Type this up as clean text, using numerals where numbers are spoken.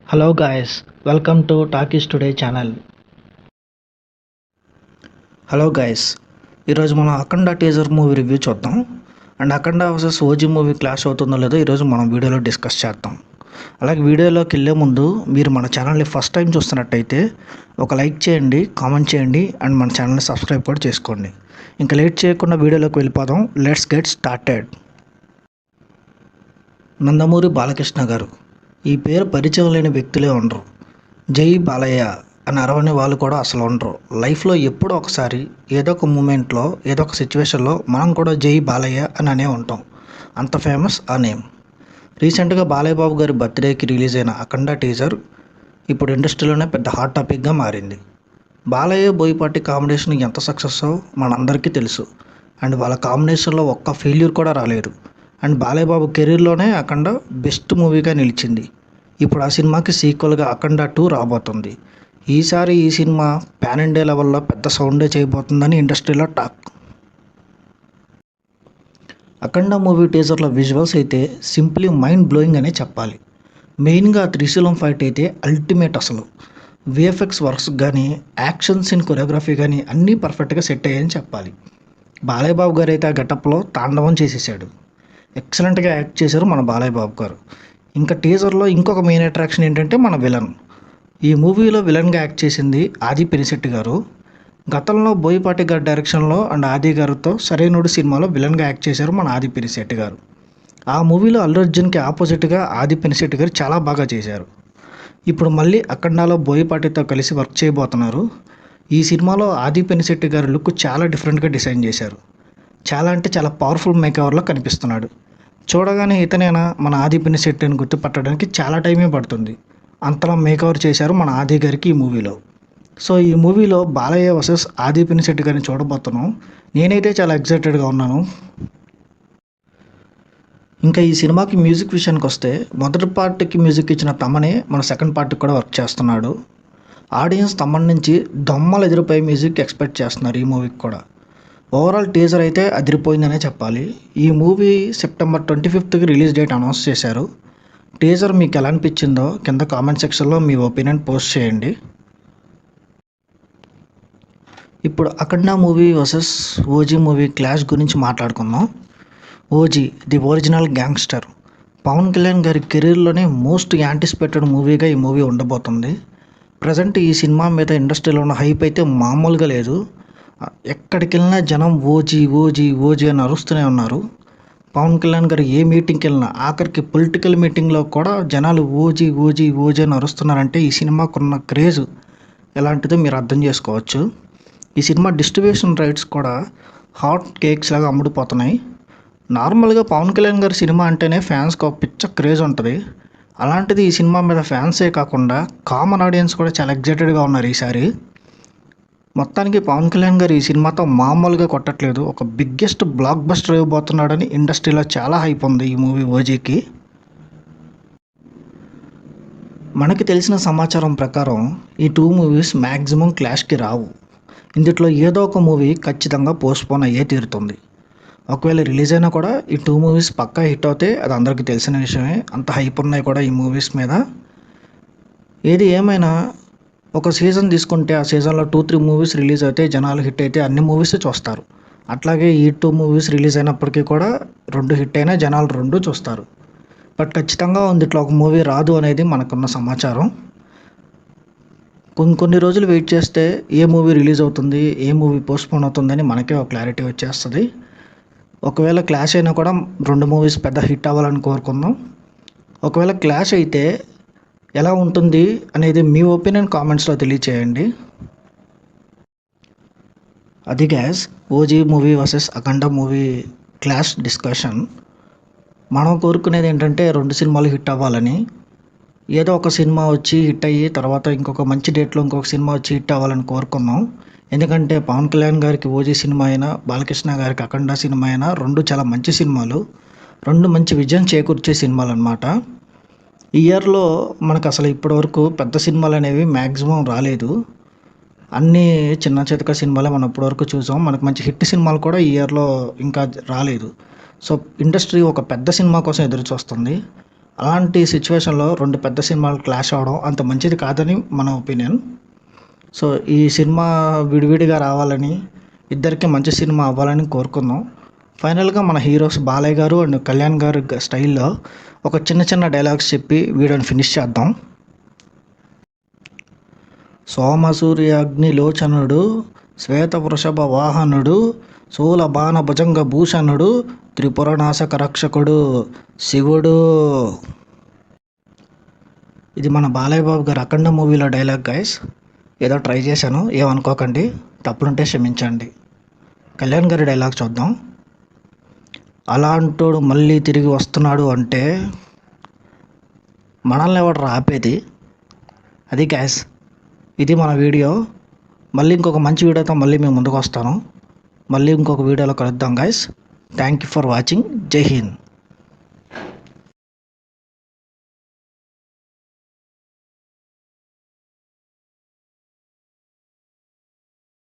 Hello guys, welcome to Talkies Today channel. Hello guys, ఈరోజు మనం అఖండ teaser movie review చూద్దాం. And Akhanda versus OG movie clash అవుతుందో లేదో ఈరోజు మనం వీడియోలో డిస్కస్ చేద్దాం. అలాగే వీడియోలోకి వెళ్ళే ముందు మీరు మన ఛానల్ని ఫస్ట్ టైం చూస్తున్నట్టయితే ఒక లైక్ చేయండి, కామెంట్ చేయండి అండ్ మన ఛానల్ని సబ్స్క్రైబ్ కూడా చేసుకోండి. ఇంకా లేట్ చేయకుండా వీడియోలోకి వెళ్ళిపోదాం. Let's get started. Nandamuri Balakrishna గారు, ఈ పేరు పరిచయం లేని వ్యక్తులే ఉండరు. జై బాలయ్య అని అరవని వాళ్ళు కూడా అసలు ఉండరు. లైఫ్లో ఎప్పుడో ఒకసారి ఏదో ఒక మూమెంట్లో ఏదో ఒక సిచ్యువేషన్లో మనం కూడా జై బాలయ్య అని అనే ఉంటాం. అంత ఫేమస్ ఆ నేమ్. రీసెంట్గా బాలయ్య బాబు గారి బర్త్డేకి రిలీజ్ అయిన అఖండ టీజర్ ఇప్పుడు ఇండస్ట్రీలోనే పెద్ద హాట్ టాపిక్గా మారింది. బాలయ్య బోయపాటి కాంబినేషన్ ఎంత సక్సెస్సో మనందరికీ తెలుసు. అండ్ వాళ్ళ కాంబినేషన్లో ఒక్క ఫెయిల్యూర్ కూడా రాలేదు. అండ్ బాలయ్య బాబు కెరీర్లోనే అఖండ బెస్ట్ మూవీగా నిలిచింది. ఇప్పుడు ఆ సినిమాకి సీక్వెల్గా అఖండ 2 రాబోతుంది. ఈసారి ఈ సినిమా పాన్ ఇండియా లెవెల్లో పెద్ద సౌండే చేయబోతుందని ఇండస్ట్రీలో టాక్. అఖండ మూవీ టీజర్లో విజువల్స్ అయితే సింప్లీ మైండ్ బ్లోయింగ్ అనే చెప్పాలి. మెయిన్గా త్రిశూలం ఫైట్ అయితే అల్టిమేట్. అసలు విఎఫ్ఎక్స్ వర్క్స్ కానీ యాక్షన్ సీన్ కొరియోగ్రఫీ కానీ అన్నీ పర్ఫెక్ట్గా సెట్ అయ్యాయని చెప్పాలి. బాలయ్య బాబు గారు అయితే ఆ గెటప్లో తాండవం చేసేసాడు. ఎక్సలెంట్గా యాక్ట్ చేశారు మన బాలయ్య బాబు గారు. ఇంకా టీజర్లో ఇంకొక మెయిన్ అట్రాక్షన్ ఏంటంటే మన విలన్. ఈ మూవీలో విలన్గా యాక్ట్ చేసింది ఆది పినిశెట్టి గారు. గతంలో బోయపాటి గారి డైరెక్షన్లో అండ్ ఆది గారితో సరైనోడు సినిమాలో విలన్గా యాక్ట్ చేశారు మన ఆది పినిశెట్టి గారు. ఆ మూవీలో అల్లు అర్జున్కి ఆపోజిట్గా ఆది పినిశెట్టి గారు చాలా బాగా చేశారు. ఇప్పుడు మళ్ళీ అఖండాలో బోయపాటితో కలిసి వర్క్ చేయబోతున్నారు. ఈ సినిమాలో ఆది పినిశెట్టి గారి లుక్ చాలా డిఫరెంట్గా డిజైన్ చేశారు. చాలా అంటే చాలా పవర్ఫుల్ మేకవర్లో కనిపిస్తున్నాడు. చూడగానే ఇతనేనా మన ఆది పినిశెట్టిని గుర్తుపట్టడానికి చాలా టైమే పడుతుంది. అంతలా మేకవర్ చేశారు మన ఆది గారికి ఈ మూవీలో. సో ఈ మూవీలో బాలయ్య వర్సెస్ ఆది పినిశెట్టి గారిని చూడబోతున్నాం. నేనైతే చాలా ఎక్సైటెడ్గా ఉన్నాను. ఇంకా ఈ సినిమాకి మ్యూజిక్ విషయానికి వస్తే మొదటి పార్ట్కి మ్యూజిక్ ఇచ్చిన తమనే మన సెకండ్ పార్ట్కి కూడా వర్క్ చేస్తున్నాడు. ఆడియన్స్ తమన్ నుంచి దొమ్మలు ఎదిరిపోయే మ్యూజిక్ ఎక్స్పెక్ట్ చేస్తున్నారు ఈ మూవీకి కూడా. ఓవరాల్ టీజర్ అయితే అదిరిపోయిందనే చెప్పాలి. ఈ మూవీ సెప్టెంబర్ 25కి రిలీజ్ డేట్ అనౌన్స్ చేశారు. టీజర్ మీకు ఎలా అనిపించిందో కింద కామెంట్ సెక్షన్లో మీ ఒపీనియన్ పోస్ట్ చేయండి. ఇప్పుడు Akhanda movie versus OG movie clash గురించి మాట్లాడుకుందాం. OG the original gangster. Pawan Kalyan గారి కెరీర్లోనే మోస్ట్ యాంటిసిపేటెడ్ మూవీగా ఈ మూవీ ఉండబోతుంది. ప్రజెంట్ ఈ సినిమా మీద ఇండస్ట్రీలో ఉన్న హైప్ అయితే మామూలుగా లేదు. ఎక్కడికి వెళ్ళినా జనం ఓజీ ఓజీ ఓజీ అని అరుస్తూనే ఉన్నారు. పవన్ కళ్యాణ్ గారు ఏ మీటింగ్కి వెళ్ళినా, ఆఖరికి పొలిటికల్ మీటింగ్లో కూడా జనాలు ఓజీ ఓజీ ఓజీ అని అరుస్తున్నారంటే ఈ సినిమాకున్న క్రేజ్ ఎలాంటిదో మీరు అర్థం చేసుకోవచ్చు. ఈ సినిమా డిస్ట్రిబ్యూషన్ రైట్స్ కూడా హాట్ కేక్స్ లాగా అమ్ముడుపోతున్నాయి. నార్మల్గా పవన్ కళ్యాణ్ గారి సినిమా అంటేనే ఫ్యాన్స్కి ఒక పిచ్చ క్రేజ్ ఉంటుంది. అలాంటిది ఈ సినిమా మీద ఫ్యాన్సే కాకుండా కామన్ ఆడియన్స్ కూడా చాలా ఎగ్జైటెడ్గా ఉన్నారు ఈసారి. మొత్తానికి పవన్ కళ్యాణ్ గారు ఈ సినిమాతో మామూలుగా కొట్టట్లేదు. ఒక బిగ్గెస్ట్ బ్లాక్ బస్టర్ ఇవ్వబోతున్నాడని ఇండస్ట్రీలో చాలా హైప్ ఉంది ఈ మూవీ ఓజీకి. మనకి తెలిసిన సమాచారం ప్రకారం ఈ 2 మూవీస్ మ్యాక్సిమం క్లాష్కి రావు. ఇందులో ఏదో ఒక మూవీ ఖచ్చితంగా పోస్ట్పోన్ అయ్యే తీరుతుంది. ఒకవేళ రిలీజ్ అయినా కూడా ఈ 2 మూవీస్ పక్కా హిట్ అవుతాయి. అది అందరికీ తెలిసిన విషయమే. అంత హైప్ ఉన్నాయి కూడా ఈ మూవీస్ మీద. ఏది ఏమైనా ఒక సీజన్ తీసుకుంటే ఆ సీజన్లో 2-3 మూవీస్ రిలీజ్ అయితే జనాలు హిట్ అయితే అన్ని మూవీస్ చూస్తారు. అట్లాగే ఈ 2 మూవీస్ రిలీజ్ అయినప్పటికీ కూడా 2 హిట్ అయినా జనాలు 2 చూస్తారు. బట్ ఖచ్చితంగా ఇట్లా ఒక మూవీ రాదు అనేది మనకున్న సమాచారం. కొన్ని రోజులు వెయిట్ చేస్తే ఏ మూవీ రిలీజ్ అవుతుంది, ఏ మూవీ పోస్ట్పోన్ అవుతుందని మనకే ఒక క్లారిటీ వచ్చేస్తుంది. ఒకవేళ క్లాష్ అయినా కూడా 2 మూవీస్ పెద్ద హిట్ అవ్వాలని కోరుకుందాం. ఒకవేళ క్లాష్ అయితే ఎలా ఉంటుంది అనేది మీ ఒపీనియన్ కామెంట్స్లో తెలియచేయండి. అది గ్యాస్ ఓజీ మూవీ వర్సెస్ అఖండ మూవీ క్లాష్ డిస్కషన్. మనం కోరుకునేది ఏంటంటే 2 సినిమాలు హిట్ అవ్వాలని. ఏదో ఒక సినిమా వచ్చి హిట్ అయ్యి తర్వాత ఇంకొక మంచి డేట్లో ఇంకొక సినిమా వచ్చి హిట్ అవ్వాలని కోరుకుందాం. ఎందుకంటే పవన్ కళ్యాణ్ గారికి ఓజీ సినిమా అయినా, బాలకృష్ణ గారికి అఖండ సినిమా అయినా 2 చాలా మంచి సినిమాలు. 2 మంచి విజయం చేకూర్చే సినిమాలు అన్నమాట. ఈ ఇయర్లో మనకు అసలు ఇప్పటివరకు పెద్ద సినిమాలు అనేవి మ్యాక్సిమం రాలేదు. అన్నీ చిన్న చితక సినిమాలే మనం ఇప్పటివరకు చూసాం. మనకు మంచి హిట్ సినిమాలు కూడా ఈ ఇయర్లో ఇంకా రాలేదు. సో ఇండస్ట్రీ ఒక పెద్ద సినిమా కోసం ఎదురు చూస్తుంది. అలాంటి సిచ్యువేషన్లో 2 పెద్ద సినిమాలు క్లాష్ అవ్వడం అంత మంచిది కాదని మన ఒపీనియన్. సో ఈ సినిమా విడివిడిగా రావాలని, ఇద్దరికి మంచి సినిమా అవ్వాలని కోరుకుందాం. ఫైనల్గా మన హీరోస్ బాలయ్య గారు అండ్ కళ్యాణ్ గారు స్టైల్లో ఒక చిన్న చిన్న డైలాగ్స్ చెప్పి వీడియోని ఫినిష్ చేద్దాం. సోమసూర్యాగ్నిలోచనుడు, శ్వేత వృషభ వాహనుడు, శూలబాణ భుజంగ భూషణుడు, త్రిపురనాశక రక్షకుడు, శివుడు. ఇది మన బాలయ్య బాబు గారు అఖండ మూవీలో డైలాగ్ గైస్. ఏదో ట్రై చేశాను, ఏమనుకోకండి, తప్పులుంటే క్షమించండి. కళ్యాణ్ గారి డైలాగ్ చూద్దాం. అలాంటోడు మళ్ళీ తిరిగి వస్తున్నాడు అంటే మనల్ని ఎవడు ఆపేది? అది గ్యాస్. ఇది మన వీడియో. మళ్ళీ ఇంకొక మంచి వీడియోతో మళ్ళీ మేము ముందుకు వస్తాను. మళ్ళీ ఇంకొక వీడియోలో కలుద్దాం guys. Thank you for watching. జై హింద్.